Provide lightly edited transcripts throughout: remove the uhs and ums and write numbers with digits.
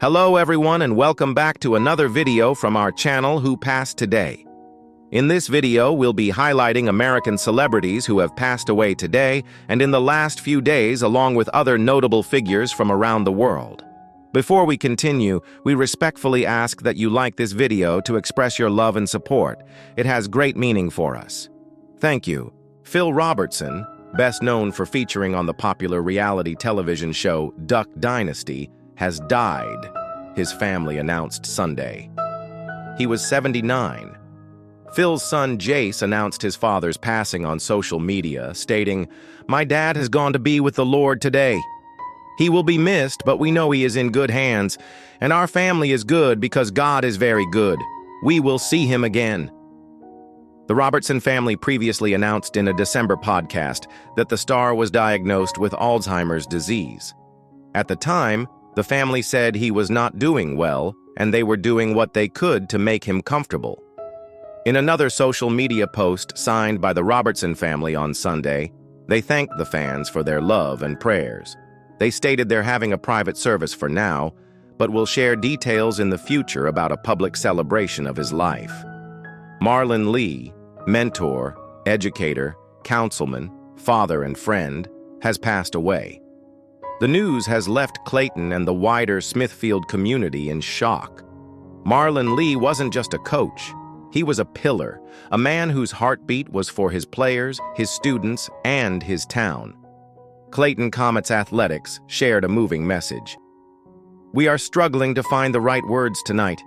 Hello everyone and welcome back to another video from our channel Who Passed Today. In this video, we'll be highlighting American celebrities who have passed away today and in the last few days, along with other notable figures from around the world. Before we continue, we respectfully ask that you like this video to express your love and support. It has great meaning for us. Thank you. Phil Robertson, best known for featuring on the popular reality television show Duck Dynasty, has died, his family announced Sunday. He was 79. Phil's son Jace announced his father's passing on social media, stating, "My dad has gone to be with the Lord today. He will be missed, but we know he is in good hands, and our family is good because God is very good. We will see him again." The Robertson family previously announced in a December podcast that the star was diagnosed with Alzheimer's disease. At the time, the family said he was not doing well, and they were doing what they could to make him comfortable. In another social media post signed by the Robertson family on Sunday, they thanked the fans for their love and prayers. They stated they're having a private service for now, but will share details in the future about a public celebration of his life. Marlon Lee, mentor, educator, councilman, father, and friend, has passed away. The news has left Clayton and the wider Smithfield community in shock. Marlon Lee wasn't just a coach. He was a pillar, a man whose heartbeat was for his players, his students, and his town. Clayton Comets Athletics shared a moving message. "We are struggling to find the right words tonight.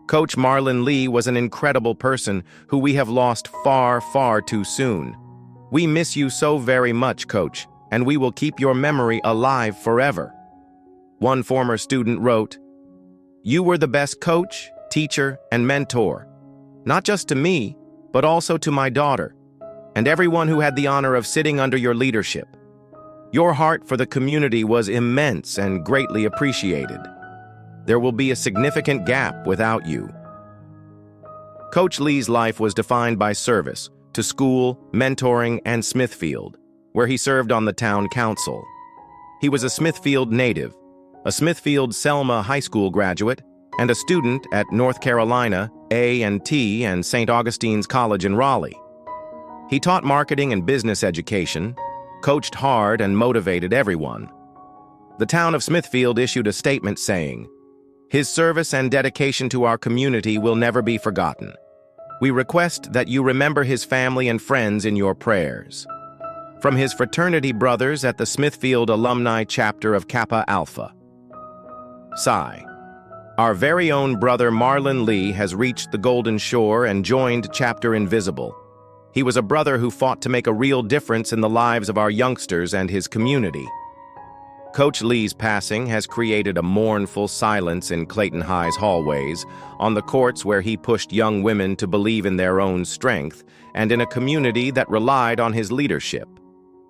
Coach Marlon Lee was an incredible person who we have lost far, far too soon. We miss you so very much, Coach, and we will keep your memory alive forever." One former student wrote, "You were the best coach, teacher, and mentor, not just to me, but also to my daughter, and everyone who had the honor of sitting under your leadership. Your heart for the community was immense and greatly appreciated. There will be a significant gap without you." Coach Lee's life was defined by service to school, mentoring, and Smithfield, where he served on the town council. He was a Smithfield native, a Smithfield Selma High School graduate, and a student at North Carolina A&T and St. Augustine's College in Raleigh. He taught marketing and business education, coached hard, and motivated everyone. The town of Smithfield issued a statement saying, "His service and dedication to our community will never be forgotten. We request that you remember his family and friends in your prayers." From his fraternity brothers at the Smithfield Alumni Chapter of Kappa Alpha. Sigh. Our very own brother Marlon Lee has reached the Golden Shore and joined Chapter Invisible. He was a brother who fought to make a real difference in the lives of our youngsters and his community. Coach Lee's passing has created a mournful silence in Clayton High's hallways, on the courts where he pushed young women to believe in their own strength, and in a community that relied on his leadership.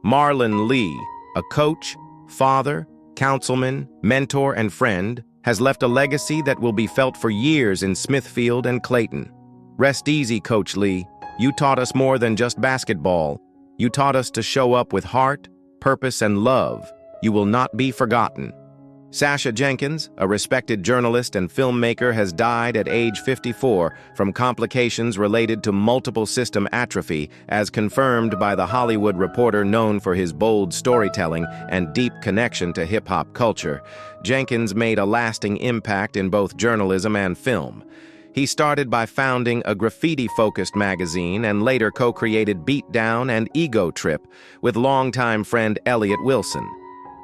Marlon Lee, a coach, father, councilman, mentor, and friend, has left a legacy that will be felt for years in Smithfield and Clayton. Rest easy, Coach Lee. You taught us more than just basketball. You taught us to show up with heart, purpose, and love. You will not be forgotten. Sasha Jenkins, a respected journalist and filmmaker, has died at age 54 from complications related to multiple system atrophy, as confirmed by The Hollywood Reporter, known for his bold storytelling and deep connection to hip-hop culture. Jenkins made a lasting impact in both journalism and film. He started by founding a graffiti-focused magazine and later co-created Beat Down and Ego Trip with longtime friend Elliott Wilson,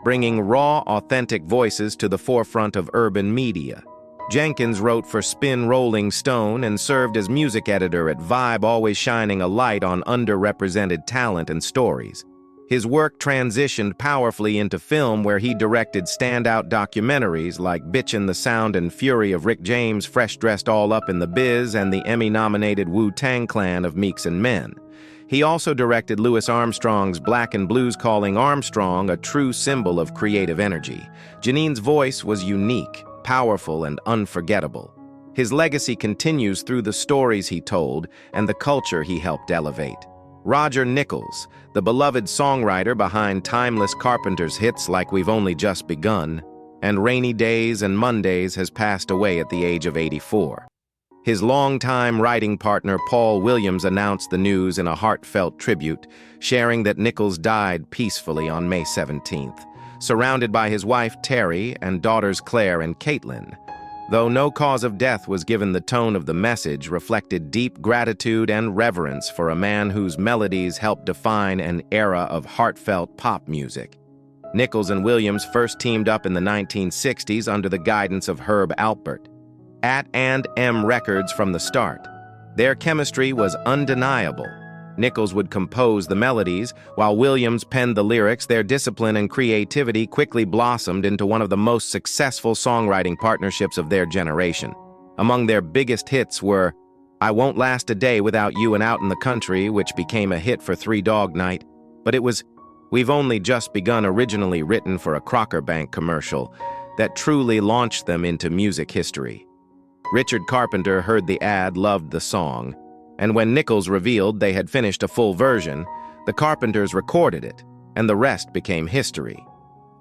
bringing raw, authentic voices to the forefront of urban media. Jenkins wrote for Spin Rolling Stone and served as music editor at Vibe, always shining a light on underrepresented talent and stories. His work transitioned powerfully into film, where he directed standout documentaries like Bitchin' the Sound and Fury of Rick James, Fresh Dressed All Up in the Biz, and the Emmy-nominated Wu-Tang Clan of Meeks and Men. He also directed Louis Armstrong's Black and Blues, calling Armstrong a true symbol of creative energy. Janine's voice was unique, powerful, and unforgettable. His legacy continues through the stories he told and the culture he helped elevate. Roger Nichols, the beloved songwriter behind timeless Carpenter's hits like We've Only Just Begun, and Rainy Days and Mondays has passed away at the age of 84. His longtime writing partner Paul Williams announced the news in a heartfelt tribute, sharing that Nichols died peacefully on May 17th, surrounded by his wife Terry and daughters Claire and Caitlin. Though no cause of death was given, the tone of the message reflected deep gratitude and reverence for a man whose melodies helped define an era of heartfelt pop music. Nichols and Williams first teamed up in the 1960s under the guidance of Herb Alpert at &M Records from the start. Their chemistry was undeniable. Nichols would compose the melodies, while Williams penned the lyrics. Their discipline and creativity quickly blossomed into one of the most successful songwriting partnerships of their generation. Among their biggest hits were I Won't Last a Day Without You and Out in the Country, which became a hit for Three Dog Night, but it was We've Only Just Begun, originally written for a Crocker Bank commercial, that truly launched them into music history. Richard Carpenter heard the ad, loved the song, and when Nichols revealed they had finished a full version, the Carpenters recorded it, and the rest became history.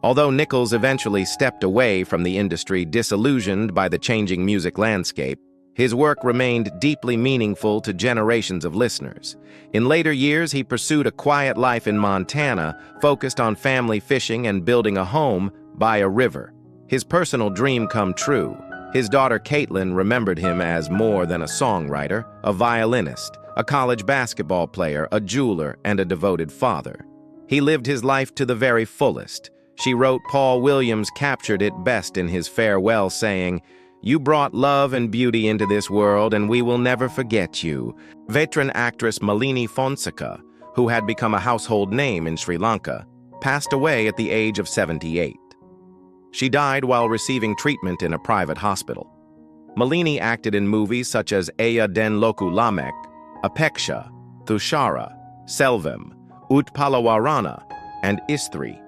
Although Nichols eventually stepped away from the industry, disillusioned by the changing music landscape, his work remained deeply meaningful to generations of listeners. In later years, he pursued a quiet life in Montana, focused on family fishing and building a home by a river. His personal dream come true. His daughter Caitlin remembered him as more than a songwriter, a violinist, a college basketball player, a jeweler, and a devoted father. He lived his life to the very fullest. She wrote, Paul Williams captured it best in his farewell, saying, "You brought love and beauty into this world, and we will never forget you." Veteran actress Malini Fonseca, who had become a household name in Sri Lanka, passed away at the age of 78. She died while receiving treatment in a private hospital. Malini acted in movies such as Aya Den Loku Lamek, Apeksha, Thushara, Selvam, Utpalawarana, and Istri.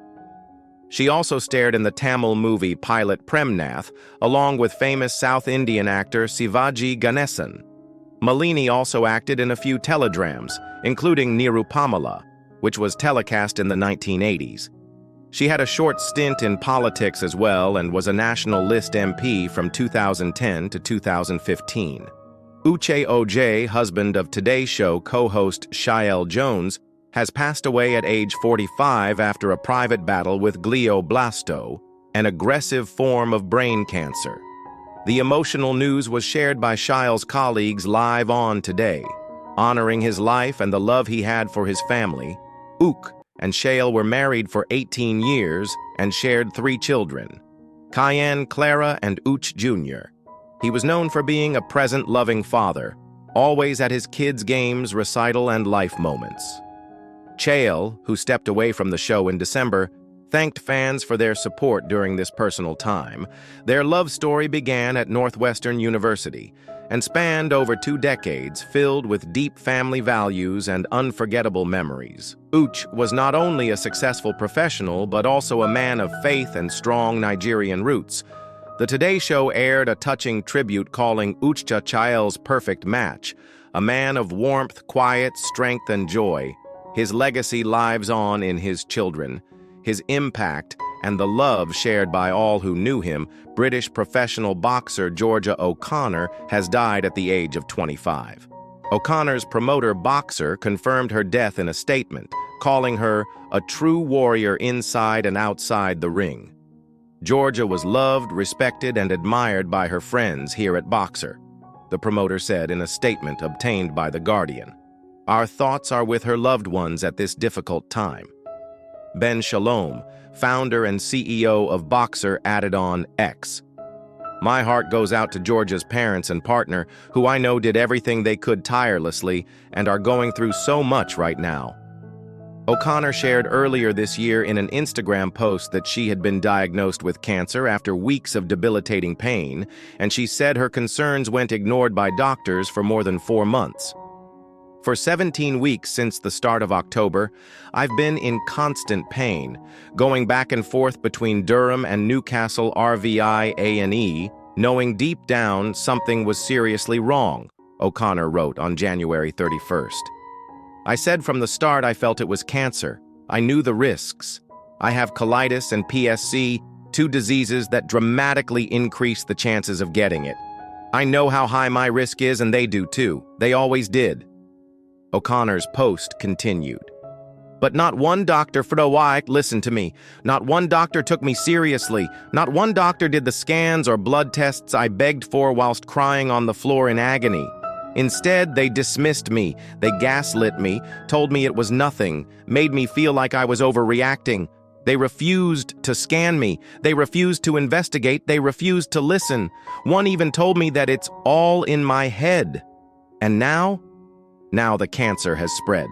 She also starred in the Tamil movie Pilot Premnath, along with famous South Indian actor Sivaji Ganesan. Malini also acted in a few teledramas, including Nirupamala, which was telecast in the 1980s. She had a short stint in politics as well and was a National List MP from 2010 to 2015. Uche Ojay, husband of Today Show co-host Shael Jones, has passed away at age 45 after a private battle with glioblastoma, an aggressive form of brain cancer. The emotional news was shared by Shael's colleagues live on Today. Honoring his life and the love he had for his family, Ook and Shael were married for 18 years and shared 3 children, Cayenne, Clara, and Ooch Jr. He was known for being a present, loving father, always at his kids' games, recital, and life moments. Shael, who stepped away from the show in December, thanked fans for their support during this personal time. Their love story began at Northwestern University and spanned over 2 decades, filled with deep family values and unforgettable memories. Ooch was not only a successful professional, but also a man of faith and strong Nigerian roots. The Today Show aired a touching tribute calling Oocha Shael's perfect match, a man of warmth, quiet, strength, and joy. His legacy lives on in his children. His impact and the love shared by all who knew him. British professional boxer Georgia O'Connor has died at the age of 25. O'Connor's promoter Boxer confirmed her death in a statement, calling her a true warrior inside and outside the ring. Georgia was loved, respected, and admired by her friends here at Boxer, the promoter said in a statement obtained by The Guardian. Our thoughts are with her loved ones at this difficult time. Ben Shalom, founder and CEO of Boxer, added on X, "My heart goes out to Georgia's parents and partner, who I know did everything they could tirelessly and are going through so much right now." O'Connor shared earlier this year in an Instagram post that she had been diagnosed with cancer after weeks of debilitating pain, and she said her concerns went ignored by doctors for more than 4 months. For 17 weeks since the start of October, I've been in constant pain, going back and forth between Durham and Newcastle RVI A&E, knowing deep down something was seriously wrong, O'Connor wrote on January 31st. I said from the start I felt it was cancer. I knew the risks. I have colitis and PSC, two diseases that dramatically increase the chances of getting it. I know how high my risk is, and they do too. They always did." O'Connor's post continued. "But not one doctor for the why, listen to me. Not one doctor took me seriously. Not one doctor did the scans or blood tests I begged for whilst crying on the floor in agony. Instead, they dismissed me, they gaslit me, told me it was nothing, made me feel like I was overreacting. They refused to scan me, they refused to investigate, they refused to listen. One even told me that it's all in my head. And now the cancer has spread."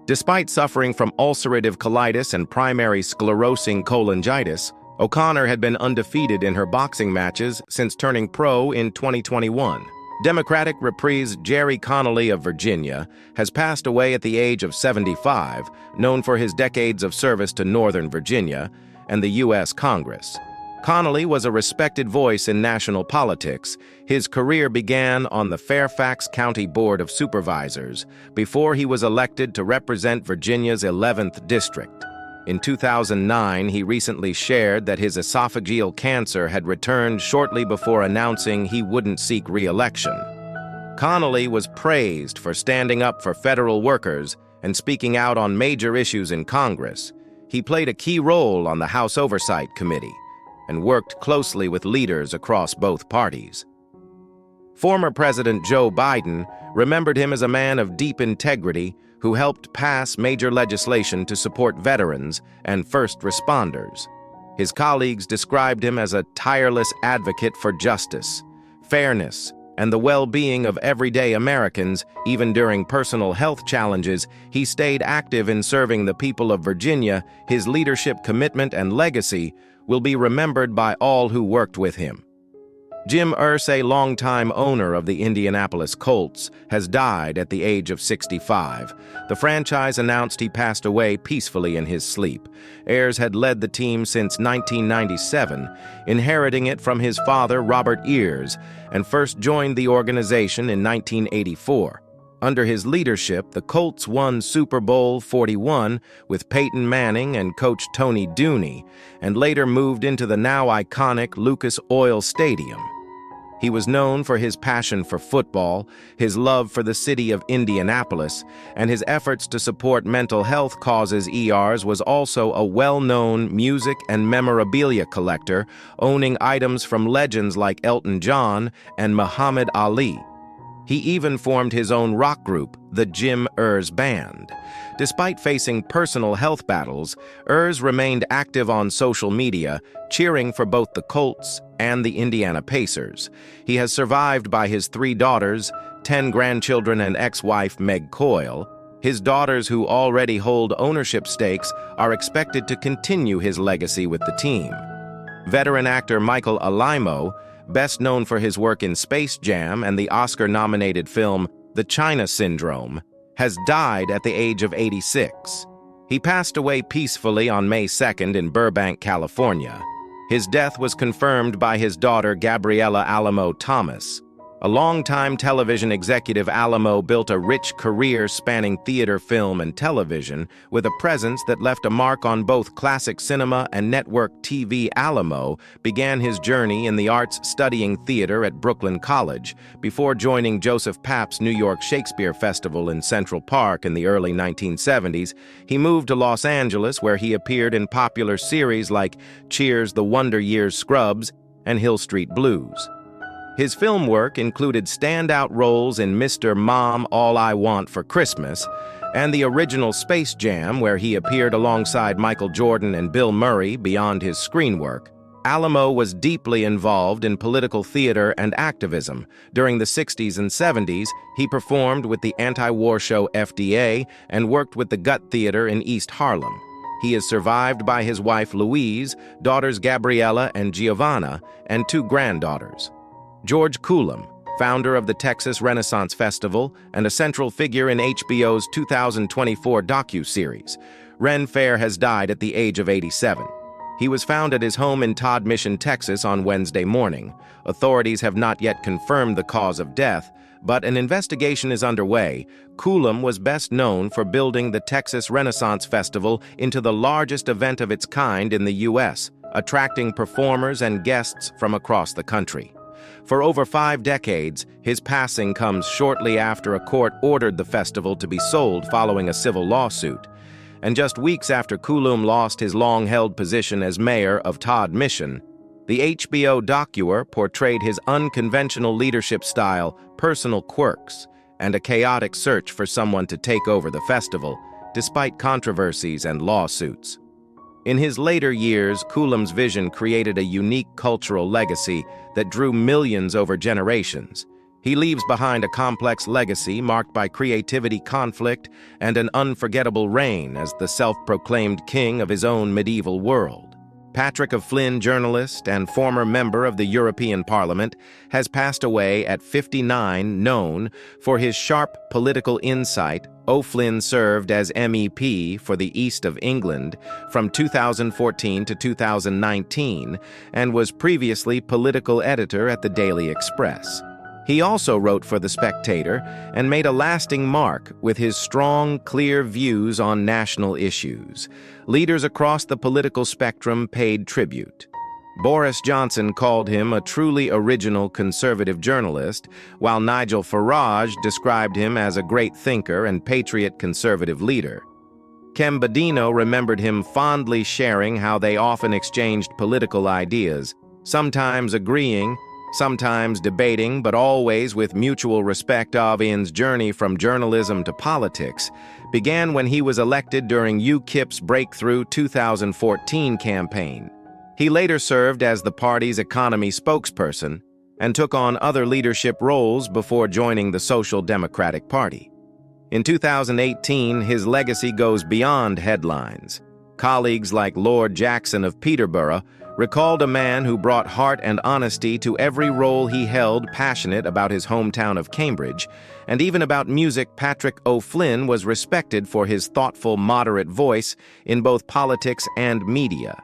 Despite suffering from ulcerative colitis and primary sclerosing cholangitis, O'Connor had been undefeated in her boxing matches since turning pro in 2021. Democratic reprise Jerry Connolly of Virginia has passed away at the age of 75, known for his decades of service to Northern Virginia and the U.S. Congress. Connolly was a respected voice in national politics. His career began on the Fairfax County Board of Supervisors before he was elected to represent Virginia's 11th District. In 2009, he recently shared that his esophageal cancer had returned shortly before announcing he wouldn't seek re-election. Connolly was praised for standing up for federal workers and speaking out on major issues in Congress. He played a key role on the House Oversight Committee and worked closely with leaders across both parties. Former President Joe Biden remembered him as a man of deep integrity who helped pass major legislation to support veterans and first responders. His colleagues described him as a tireless advocate for justice, fairness, and the well-being of everyday Americans. Even during personal health challenges, he stayed active in serving the people of Virginia. His leadership, commitment, and legacy will be remembered by all who worked with him. Jim Irsay, longtime owner of the Indianapolis Colts, has died at the age of 65. The franchise announced he passed away peacefully in his sleep. Ayers had led the team since 1997, inheriting it from his father, Robert Ayers, and first joined the organization in 1984. Under his leadership, the Colts won Super Bowl 41 with Peyton Manning and coach Tony Dooney, and later moved into the now iconic Lucas Oil Stadium. He was known for his passion for football, his love for the city of Indianapolis, and his efforts to support mental health causes. Ayers was also a well-known music and memorabilia collector, owning items from legends like Elton John and Muhammad Ali. He even formed his own rock group, the Jim Ayers Band. Despite facing personal health battles, Ayers remained active on social media, cheering for both the Colts and the Indiana Pacers. He has survived by his 3 daughters, 10 grandchildren, and ex-wife Meg Coyle. His daughters, who already hold ownership stakes, are expected to continue his legacy with the team. Veteran actor Michael Alimo, best known for his work in Space Jam and the Oscar-nominated film The China Syndrome, has died at the age of 86. He passed away peacefully on May 2nd in Burbank, California. His death was confirmed by his daughter, Gabriella Alamo Thomas. A longtime television executive, Alamo built a rich career spanning theater, film, and television, with a presence that left a mark on both classic cinema and network TV. Alamo began his journey in the arts studying theater at Brooklyn College, before joining Joseph Papp's New York Shakespeare Festival in Central Park in the early 1970s. He moved to Los Angeles, where he appeared in popular series like Cheers, The Wonder Years, Scrubs, and Hill Street Blues. His film work included standout roles in Mr. Mom, All I Want for Christmas, and the original Space Jam, where he appeared alongside Michael Jordan and Bill Murray. Beyond his screen work, Alamo was deeply involved in political theater and activism. During the 60s and 70s, he performed with the anti-war show FDA and worked with the Gut Theater in East Harlem. He is survived by his wife Louise, daughters Gabriella and Giovanna, and 2 granddaughters. George Coulomb, founder of the Texas Renaissance Festival and a central figure in HBO's 2024 docu-series. Ren Fair has died at the age of 87. He was found at his home in Todd Mission, Texas on Wednesday morning. Authorities have not yet confirmed the cause of death, but an investigation is underway. Coulomb was best known for building the Texas Renaissance Festival into the largest event of its kind in the U.S., attracting performers and guests from across the country. For over 5 decades, his passing comes shortly after a court ordered the festival to be sold following a civil lawsuit, and just weeks after Coulomb lost his long-held position as mayor of Todd Mission. The HBO documentary portrayed his unconventional leadership style, personal quirks, and a chaotic search for someone to take over the festival, despite controversies and lawsuits. In his later years, Coulomb's vision created a unique cultural legacy that drew millions over generations. He leaves behind a complex legacy marked by creativity, conflict, and an unforgettable reign as the self-proclaimed king of his own medieval world. Patrick of Flynn, journalist and former member of the European Parliament, has passed away at 59. Known for his sharp political insight, O'Flynn served as MEP for the East of England from 2014 to 2019 and was previously political editor at the Daily Express. He also wrote for The Spectator and made a lasting mark with his strong, clear views on national issues. Leaders across the political spectrum paid tribute. Boris Johnson called him a truly original conservative journalist, while Nigel Farage described him as a great thinker and patriot conservative leader. Kem Badino remembered him fondly, sharing how they often exchanged political ideas, sometimes agreeing, sometimes debating, but always with mutual respect. Ian's journey from journalism to politics began when he was elected during UKIP's breakthrough 2014 campaign. He later served as the party's economy spokesperson and took on other leadership roles before joining the Social Democratic Party. In 2018, his legacy goes beyond headlines. Colleagues like Lord Jackson of Peterborough recalled a man who brought heart and honesty to every role he held, passionate about his hometown of Cambridge, and even about music. Patrick O'Flynn was respected for his thoughtful, moderate voice in both politics and media.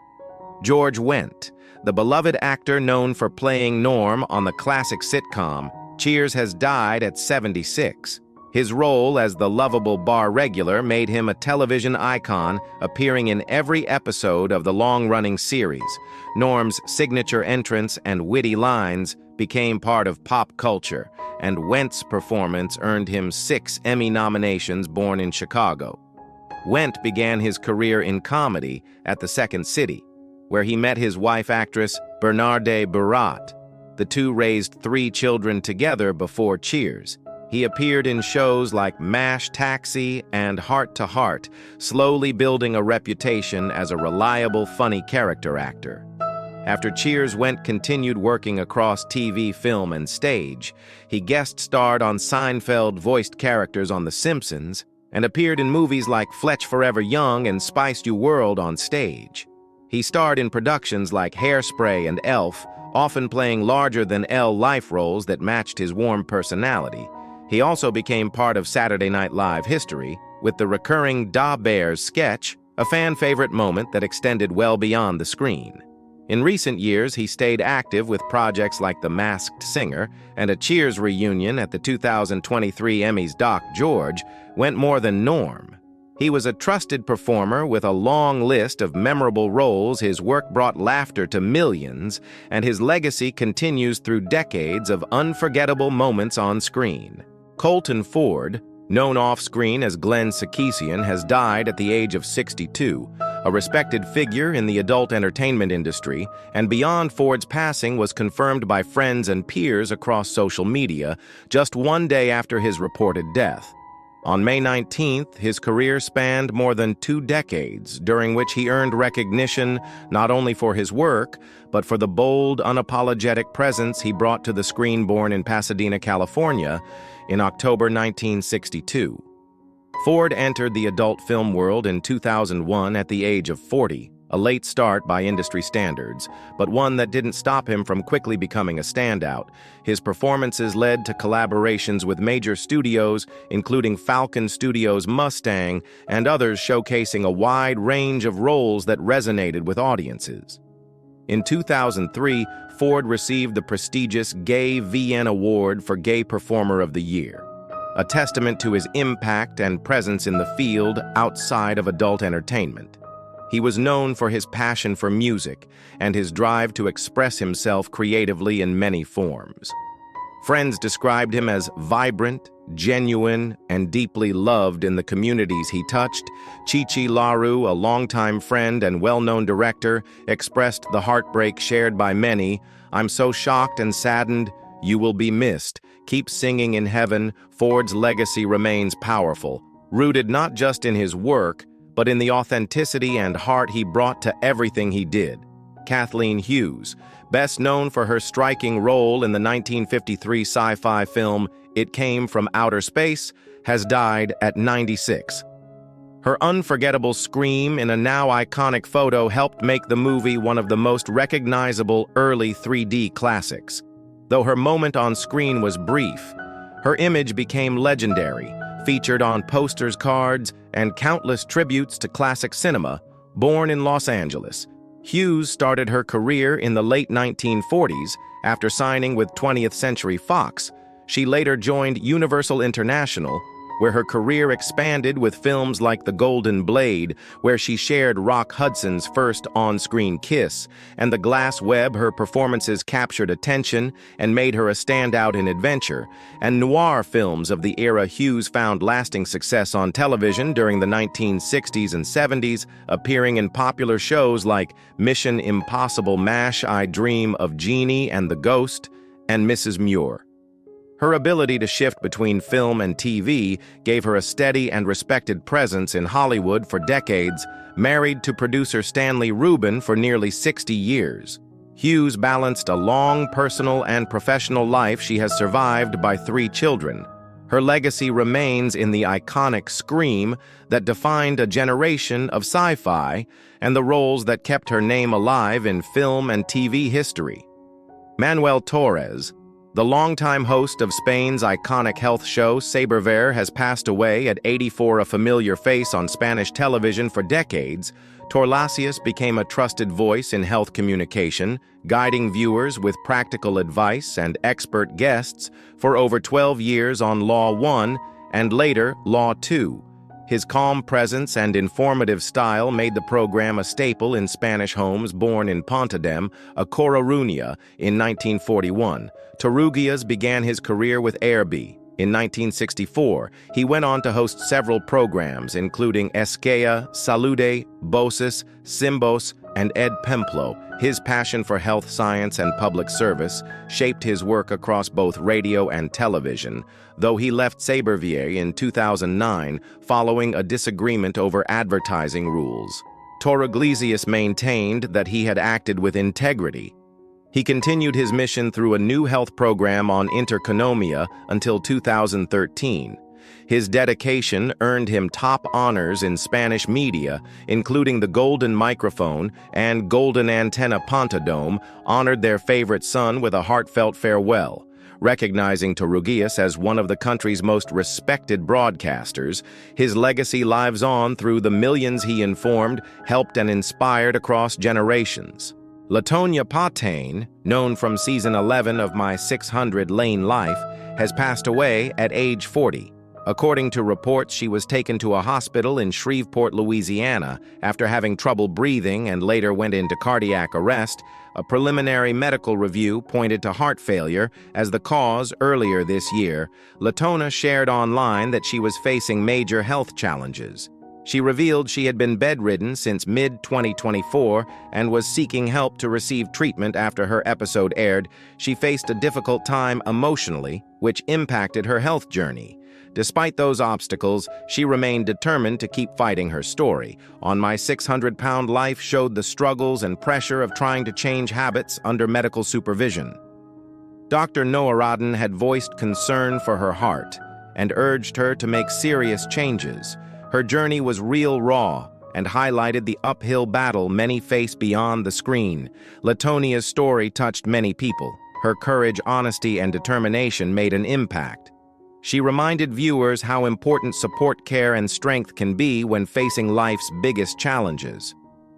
George Wendt, the beloved actor known for playing Norm on the classic sitcom Cheers, has died at 76. His role as the lovable bar regular made him a television icon, appearing in every episode of the long-running series. Norm's signature entrance and witty lines became part of pop culture, and Wendt's performance earned him 6 Emmy nominations. Born in Chicago, Wendt began his career in comedy at the Second City, where he met his wife, actress Bernarde Barat. The two raised 3 children together before Cheers. He appeared in shows like MASH, Taxi, and Heart to Heart, slowly building a reputation as a reliable, funny character actor. After Cheers, Wendt continued working across TV, film, and stage. He guest-starred on Seinfeld, voiced characters on The Simpsons, and appeared in movies like Fletch Forever Young and Spice Your World on stage. He starred in productions like Hairspray and Elf, often playing larger-than-life life roles that matched his warm personality. He also became part of Saturday Night Live history with the recurring Da Bears sketch, a fan-favorite moment that extended well beyond the screen. In recent years, he stayed active with projects like The Masked Singer and a Cheers reunion at the 2023 Emmys. Doc George went more than Norm. He was a trusted performer with a long list of memorable roles. His work brought laughter to millions, and his legacy continues through decades of unforgettable moments on screen. Colton Ford, known off-screen as Glenn Sarkeesian, has died at the age of 62, a respected figure in the adult entertainment industry, and beyond Ford's passing was confirmed by friends and peers across social media just one day after his reported death. On May 19th, his career spanned more than 2 decades, during which he earned recognition not only for his work, but for the bold, unapologetic presence he brought to the screen. Born in Pasadena, California, in October 1962. Ford entered the adult film world in 2001 at the age of 40, a late start by industry standards, but one that didn't stop him from quickly becoming a standout. His performances led to collaborations with major studios, including Falcon Studios' Mustang, and others, showcasing a wide range of roles that resonated with audiences. In 2003, Ford received the prestigious Gay VN Award for Gay Performer of the Year, a testament to his impact and presence in the field outside of adult entertainment. He was known for his passion for music and his drive to express himself creatively in many forms. Friends described him as vibrant, genuine, and deeply loved in the communities he touched. Chichi Laru, a longtime friend and well-known director, expressed the heartbreak shared by many. "I'm so shocked and saddened. You will be missed. Keep singing in heaven. Ford's legacy remains powerful, rooted not just in his work, but in the authenticity and heart he brought to everything he did." Kathleen Hughes, best known for her striking role in the 1953 sci-fi film It Came from Outer Space, has died at 96. Her unforgettable scream in a now iconic photo helped make the movie one of the most recognizable early 3D classics. Though her moment on screen was brief, her image became legendary, featured on posters, cards, and countless tributes to classic cinema. Born in Los Angeles, Hughes started her career in the late 1940s after signing with 20th Century Fox. She later joined Universal International, where her career expanded with films like The Golden Blade, where she shared Rock Hudson's first on-screen kiss, and The Glass Web. Her performances captured attention and made her a standout in adventure, and noir films of the era. Hughes found lasting success on television during the 1960s and 70s, appearing in popular shows like Mission Impossible MASH, I Dream of Jeannie and the Ghost, and Mrs. Muir. Her ability to shift between film and TV gave her a steady and respected presence in Hollywood for decades. Married to producer Stanley Rubin for nearly 60 years, Hughes balanced a long personal and professional life. She has survived by 3 children. Her legacy remains in the iconic scream that defined a generation of sci-fi and the roles that kept her name alive in film and TV history. Manuel Torres, the longtime host of Spain's iconic health show Saberver, has passed away at 84. A familiar face on Spanish television for decades, Torlasius became a trusted voice in health communication, guiding viewers with practical advice and expert guests for over 12 years on Law 1 and later Law 2. His calm presence and informative style made the program a staple in Spanish homes. Born in Pontedem, A Coruña, in 1941, Torrugias began his career with Airby. In 1964, he went on to host several programs, including Esquella, Salude, Voces, Simbos, and Ed Pemplo. His passion for health science and public service shaped his work across both radio and television, though he left Sabervier in 2009 following a disagreement over advertising rules. Torrugias maintained that he had acted with integrity. He continued his mission through a new health program on Intereconomia until 2013. His dedication earned him top honors in Spanish media, including the Golden Microphone and Golden Antenna. Pontedom honored their favorite son with a heartfelt farewell. Recognizing Torrugias as one of the country's most respected broadcasters, his legacy lives on through the millions he informed, helped, and inspired across generations. Latonia Patain, known from season 11 of My 600 Lane Life, has passed away at age 40. According to reports, she was taken to a hospital in Shreveport, Louisiana, after having trouble breathing and later went into cardiac arrest. A preliminary medical review pointed to heart failure as the cause earlier this year. Latonia shared online that she was facing major health challenges. She revealed she had been bedridden since mid-2024 and was seeking help to receive treatment after her episode aired. She faced a difficult time emotionally, which impacted her health journey. Despite those obstacles, she remained determined to keep fighting her story. On My 600-Pound Life showed the struggles and pressure of trying to change habits under medical supervision. Dr. Noaradin had voiced concern for her heart and urged her to make serious changes. Her journey was real raw and highlighted the uphill battle many face beyond the screen. Latonia's story touched many people. Her courage, honesty, and determination made an impact. She reminded viewers how important support, care, and strength can be when facing life's biggest challenges.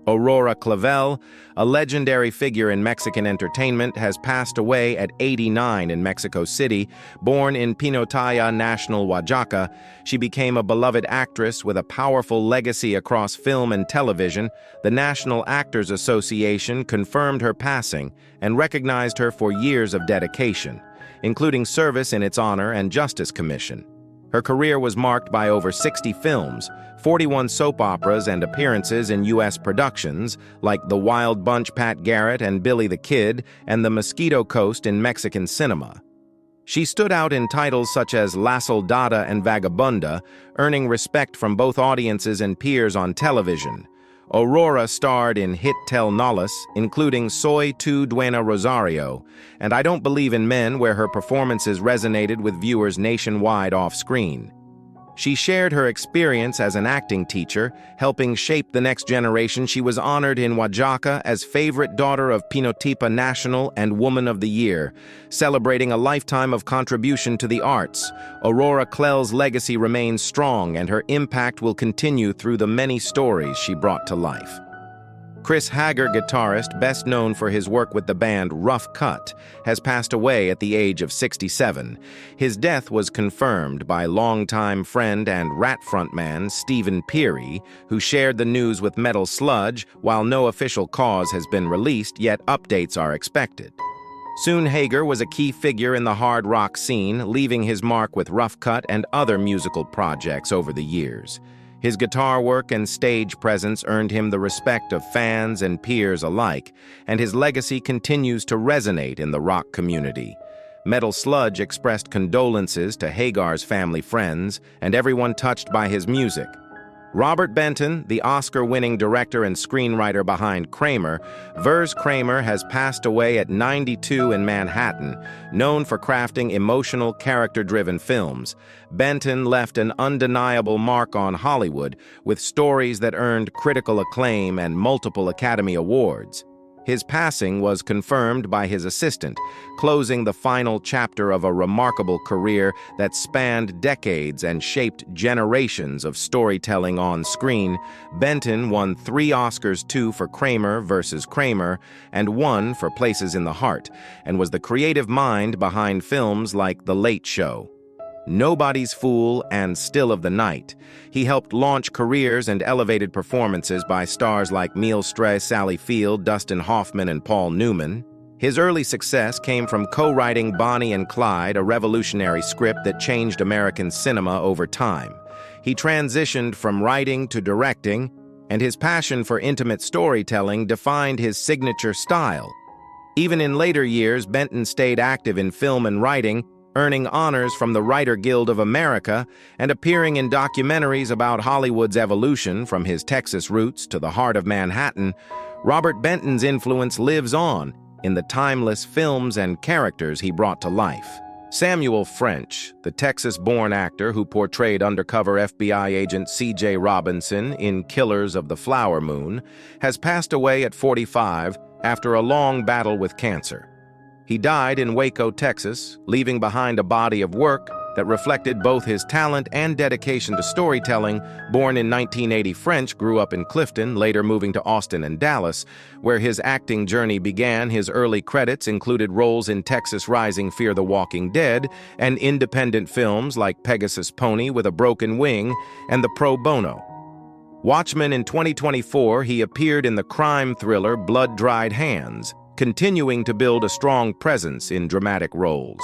Aurora Clavel, a legendary figure in Mexican entertainment, has passed away at 89 in Mexico City. Born in Pinotaya National, Oaxaca, she became a beloved actress with a powerful legacy across film and television. The National Actors Association confirmed her passing and recognized her for years of dedication, including service in its Honor and Justice Commission. Her career was marked by over 60 films, 41 soap operas, and appearances in U.S. productions like The Wild Bunch, Pat Garrett and Billy the Kid, and The Mosquito Coast in Mexican cinema. She stood out in titles such as La Soldada and Vagabunda, earning respect from both audiences and peers on television. Aurora starred in hit telenovelas, including Soy Tu Duena Rosario, and I Don't Believe in Men, where her performances resonated with viewers nationwide off-screen. She shared her experience as an acting teacher, helping shape the next generation. She was honored in Oaxaca as Favorite Daughter of Pinotepa National and Woman of the Year, celebrating a lifetime of contribution to the arts. Aurora Clavel's legacy remains strong, and her impact will continue through the many stories she brought to life. Hager, guitarist, best known for his work with the band Rough Cutt, has passed away at the age of 67. His death was confirmed by longtime friend and Rat frontman Stephen Peary, who shared the news with Metal Sludge. While no official cause has been released, yet updates are expected. Soon Hager was a key figure in the hard rock scene, leaving his mark with Rough Cutt and other musical projects over the years. His guitar work and stage presence earned him the respect of fans and peers alike, and his legacy continues to resonate in the rock community. Metal Sludge expressed condolences to Hager's family, friends, and everyone touched by his music. Robert Benton, the Oscar-winning director and screenwriter behind Kramer, Vers Kramer, has passed away at 92 in Manhattan. Known for crafting emotional, character-driven films, Benton left an undeniable mark on Hollywood with stories that earned critical acclaim and multiple Academy Awards. His passing was confirmed by his assistant, closing the final chapter of a remarkable career that spanned decades and shaped generations of storytelling on screen. Benton won 3 Oscars, 2 for Kramer vs. Kramer, and 1 for Places in the Heart, and was the creative mind behind films like The Late Show, Nobody's Fool, and Still of the Night. He helped launch careers and elevated performances by stars like Meryl Streep, Sally Field, Dustin Hoffman, and Paul Newman. His early success came from co-writing Bonnie and Clyde, a revolutionary script that changed American cinema over time. He transitioned from writing to directing, and his passion for intimate storytelling defined his signature style. Even in later years, Benton stayed active in film and writing, earning honors from the Writer Guild of America and appearing in documentaries about Hollywood's evolution from his Texas roots to the heart of Manhattan. Robert Benton's influence lives on in the timeless films and characters he brought to life. Samuel French, the Texas-born actor who portrayed undercover FBI agent C.J. Robinson in Killers of the Flower Moon, has passed away at 45 after a long battle with cancer. He died in Waco, Texas, leaving behind a body of work that reflected both his talent and dedication to storytelling. Born in 1980, French grew up in Clifton, later moving to Austin and Dallas, where his acting journey began. His early credits included roles in Texas Rising, Fear the Walking Dead, and independent films like Pegasus Pony with a Broken Wing and The Pro Bono. Watchmen. In 2024, he appeared in the crime thriller Blood-Dried Hands, continuing to build a strong presence in dramatic roles.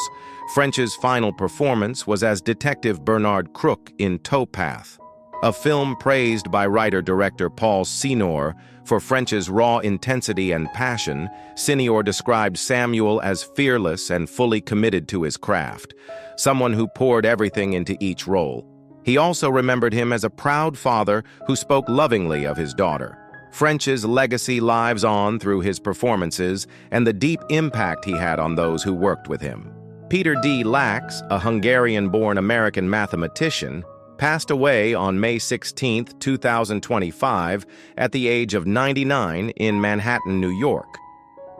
French's final performance was as Detective Bernard Crook in Towpath, a film praised by writer-director Paul Senior for French's raw intensity and passion. Senior described Samuel as fearless and fully committed to his craft, someone who poured everything into each role. He also remembered him as a proud father who spoke lovingly of his daughter. French's legacy lives on through his performances and the deep impact he had on those who worked with him. Peter D. Lax, a Hungarian-born American mathematician, passed away on May 16, 2025, at the age of 99 in Manhattan, New York.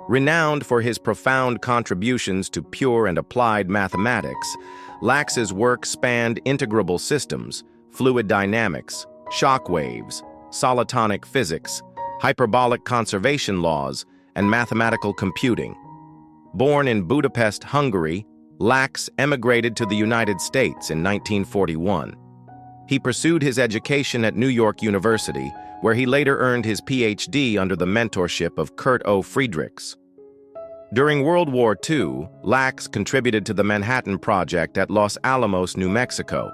Renowned for his profound contributions to pure and applied mathematics, Lax's work spanned integrable systems, fluid dynamics, shock waves, solitonic physics, hyperbolic conservation laws, and mathematical computing. Born in Budapest, Hungary, Lax emigrated to the United States in 1941. He pursued his education at New York University, where he later earned his PhD under the mentorship of Kurt O. Friedrichs. During World War II, Lax contributed to the Manhattan Project at Los Alamos, New Mexico.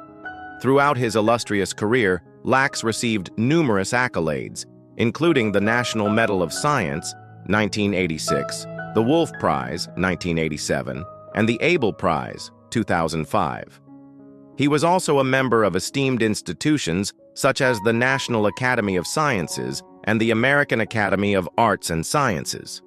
Throughout his illustrious career, Lax received numerous accolades, including the National Medal of Science, 1986, the Wolf Prize, 1987, and the Abel Prize, 2005. He was also a member of esteemed institutions such as the National Academy of Sciences and the American Academy of Arts and Sciences.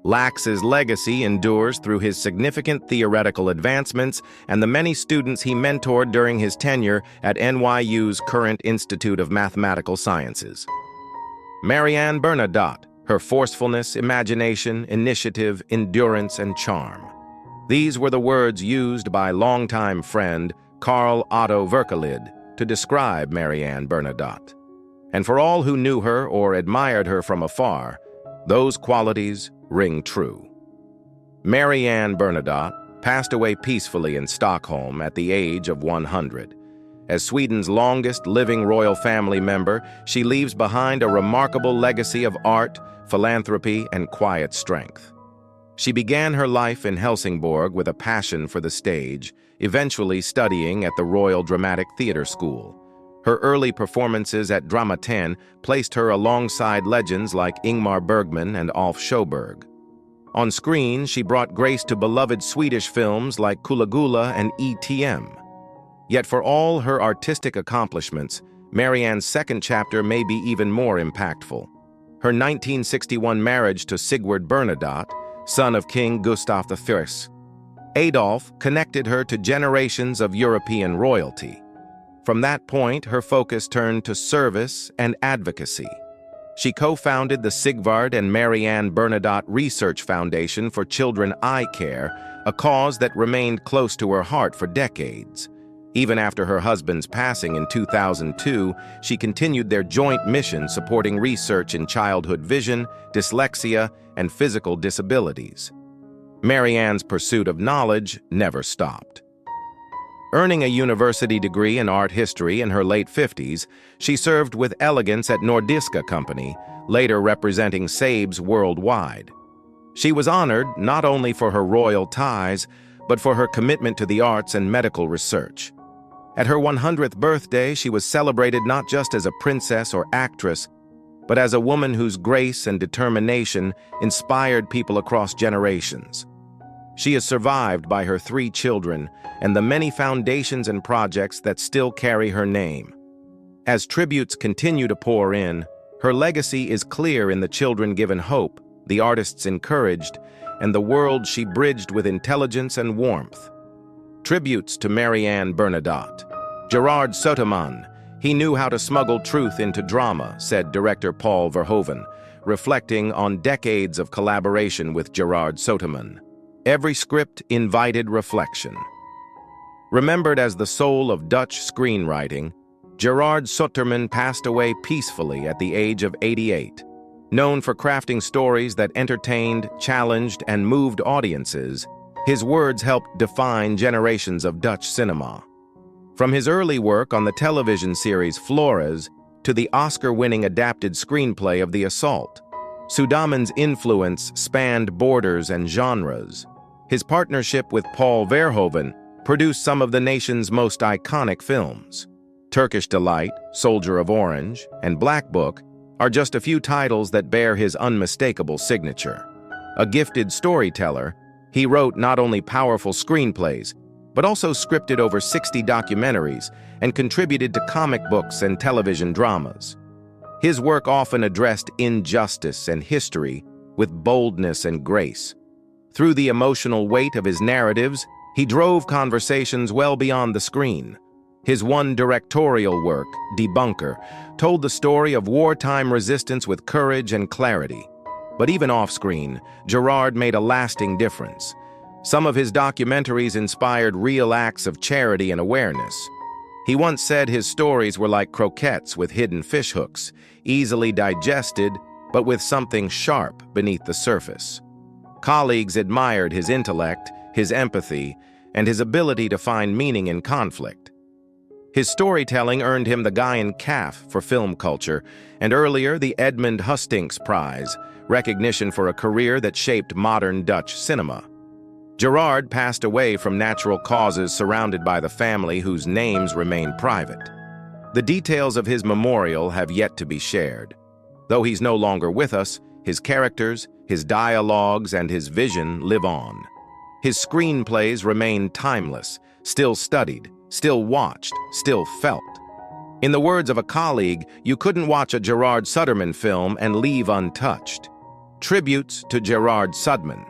Lax's legacy endures through his significant theoretical advancements and the many students he mentored during his tenure at NYU's current Institute of Mathematical Sciences. Marianne Bernadotte, her forcefulness, imagination, initiative, endurance, and charm. These were the words used by longtime friend Carl Otto Verkelid to describe Marianne Bernadotte. And for all who knew her or admired her from afar, those qualities ring true. Marianne Bernadotte passed away peacefully in Stockholm at the age of 100. As Sweden's longest living royal family member, she leaves behind a remarkable legacy of art, philanthropy, and quiet strength. She began her life in Helsingborg with a passion for the stage, eventually studying at the Royal Dramatic Theatre School. Her early performances at Dramaten placed her alongside legends like Ingmar Bergman and Alf Sjöberg. On screen, she brought grace to beloved Swedish films like Kulagula and ETM. Yet for all her artistic accomplishments, Marianne's second chapter may be even more impactful. Her 1961 marriage to Sigurd Bernadotte, son of King Gustav I. Adolf connected her to generations of European royalty. From that point, her focus turned to service and advocacy. She co-founded the Sigvard and Marianne Bernadotte Research Foundation for Children Eye Care, a cause that remained close to her heart for decades. Even after her husband's passing in 2002, she continued their joint mission supporting research in childhood vision, dyslexia, and physical disabilities. Marianne's pursuit of knowledge never stopped. Earning a university degree in art history in her late 50s, she served with elegance at Nordiska Company, later representing Sabes worldwide. She was honored not only for her royal ties, but for her commitment to the arts and medical research. At her 100th birthday, she was celebrated not just as a princess or actress, but as a woman whose grace and determination inspired people across generations. She is survived by her 3 children and the many foundations and projects that still carry her name. As tributes continue to pour in, her legacy is clear in the children given hope, the artists encouraged, and the world she bridged with intelligence and warmth. Tributes to Marianne Bernadotte. Gerard Soterman, he knew how to smuggle truth into drama, said director Paul Verhoeven, reflecting on decades of collaboration with Gerard Soterman. Every script invited reflection. Remembered as the soul of Dutch screenwriting, Gerard Soterman passed away peacefully at the age of 88. Known for crafting stories that entertained, challenged, and moved audiences, his words helped define generations of Dutch cinema. From his early work on the television series Flores to the Oscar-winning adapted screenplay of The Assault, Soterman's influence spanned borders and genres. His partnership with Paul Verhoeven produced some of the nation's most iconic films. Turkish Delight, Soldier of Orange, and Black Book are just a few titles that bear his unmistakable signature. A gifted storyteller, he wrote not only powerful screenplays, but also scripted over 60 documentaries and contributed to comic books and television dramas. His work often addressed injustice and history with boldness and grace. Through the emotional weight of his narratives, he drove conversations well beyond the screen. His one directorial work, Debunker, told the story of wartime resistance with courage and clarity. But even off-screen, Gerard made a lasting difference. Some of his documentaries inspired real acts of charity and awareness. He once said his stories were like croquettes with hidden fishhooks, easily digested, but with something sharp beneath the surface. Colleagues admired his intellect, his empathy, and his ability to find meaning in conflict. His storytelling earned him the Guy and Calf for film culture, and earlier the Edmund Hustings Prize, recognition for a career that shaped modern Dutch cinema. Gilyard passed away from natural causes, surrounded by the family whose names remain private. The details of his memorial have yet to be shared. Though he's no longer with us, his characters, his dialogues, and his vision live on. His screenplays remain timeless, still studied, still watched, still felt. In the words of a colleague, you couldn't watch a Gerard Suderman film and leave untouched. Tributes to Gerard Suderman.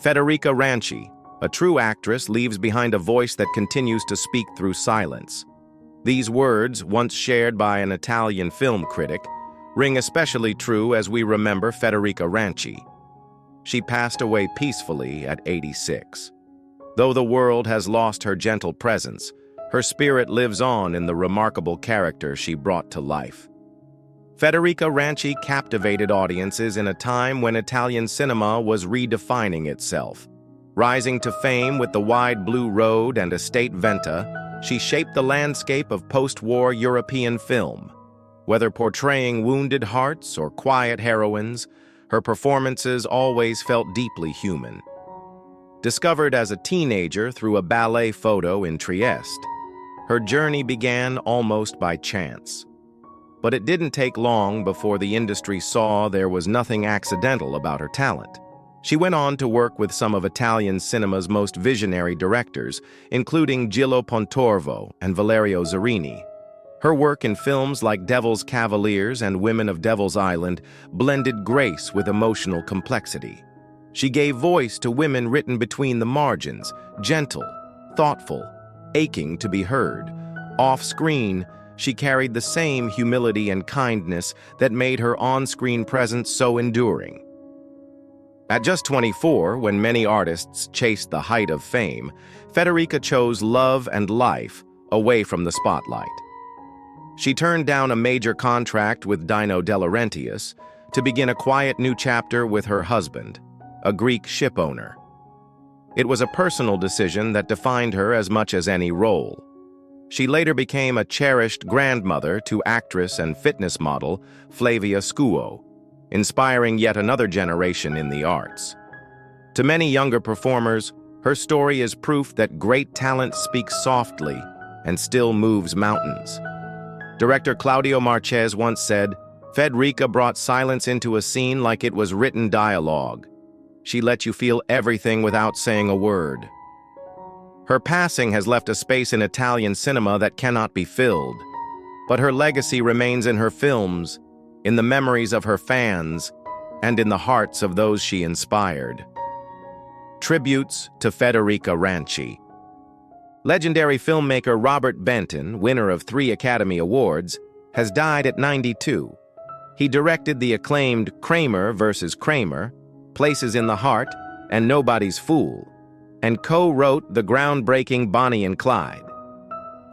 Federica Ranchi, a true actress, leaves behind a voice that continues to speak through silence. These words, once shared by an Italian film critic, ring especially true as we remember Federica Ranchi. She passed away peacefully at 86. Though the world has lost her gentle presence, her spirit lives on in the remarkable character she brought to life. Federica Ranchi captivated audiences in a time when Italian cinema was redefining itself. Rising to fame with The Wide Blue Road and Estate Venta, she shaped the landscape of post-war European film. Whether portraying wounded hearts or quiet heroines, her performances always felt deeply human. Discovered as a teenager through a ballet photo in Trieste, her journey began almost by chance. But it didn't take long before the industry saw there was nothing accidental about her talent. She went on to work with some of Italian cinema's most visionary directors, including Gillo Pontorvo and Valerio Zerini. Her work in films like Devil's Cavaliers and Women of Devil's Island blended grace with emotional complexity. She gave voice to women written between the margins, gentle, thoughtful, aching to be heard. Off-screen, she carried the same humility and kindness that made her on-screen presence so enduring. At just 24, when many artists chased the height of fame, Federica chose love and life away from the spotlight. She turned down a major contract with Dino De Laurentiis to begin a quiet new chapter with her husband, a Greek ship owner. It was a personal decision that defined her as much as any role. She later became a cherished grandmother to actress and fitness model Flavia Scuo, inspiring yet another generation in the arts. To many younger performers, her story is proof that great talent speaks softly and still moves mountains. Director Claudio Marches once said, "Federica brought silence into a scene like it was written dialogue. She let you feel everything without saying a word." Her passing has left a space in Italian cinema that cannot be filled, but her legacy remains in her films, in the memories of her fans, and in the hearts of those she inspired. Tributes to Federica Ranchi. Legendary filmmaker Robert Benton, winner of 3 Academy Awards, has died at 92. He directed the acclaimed Kramer vs. Kramer, Places in the Heart, and Nobody's Fool, and co-wrote the groundbreaking Bonnie and Clyde.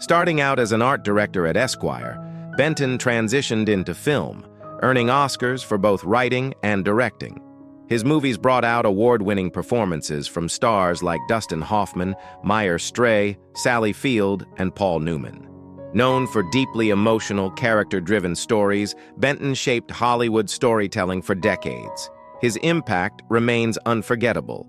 Starting out as an art director at Esquire, Benton transitioned into film, earning Oscars for both writing and directing. His movies brought out award-winning performances from stars like Dustin Hoffman, Meyer Stray, Sally Field, and Paul Newman. Known for deeply emotional, character-driven stories, Benton shaped Hollywood storytelling for decades. His impact remains unforgettable.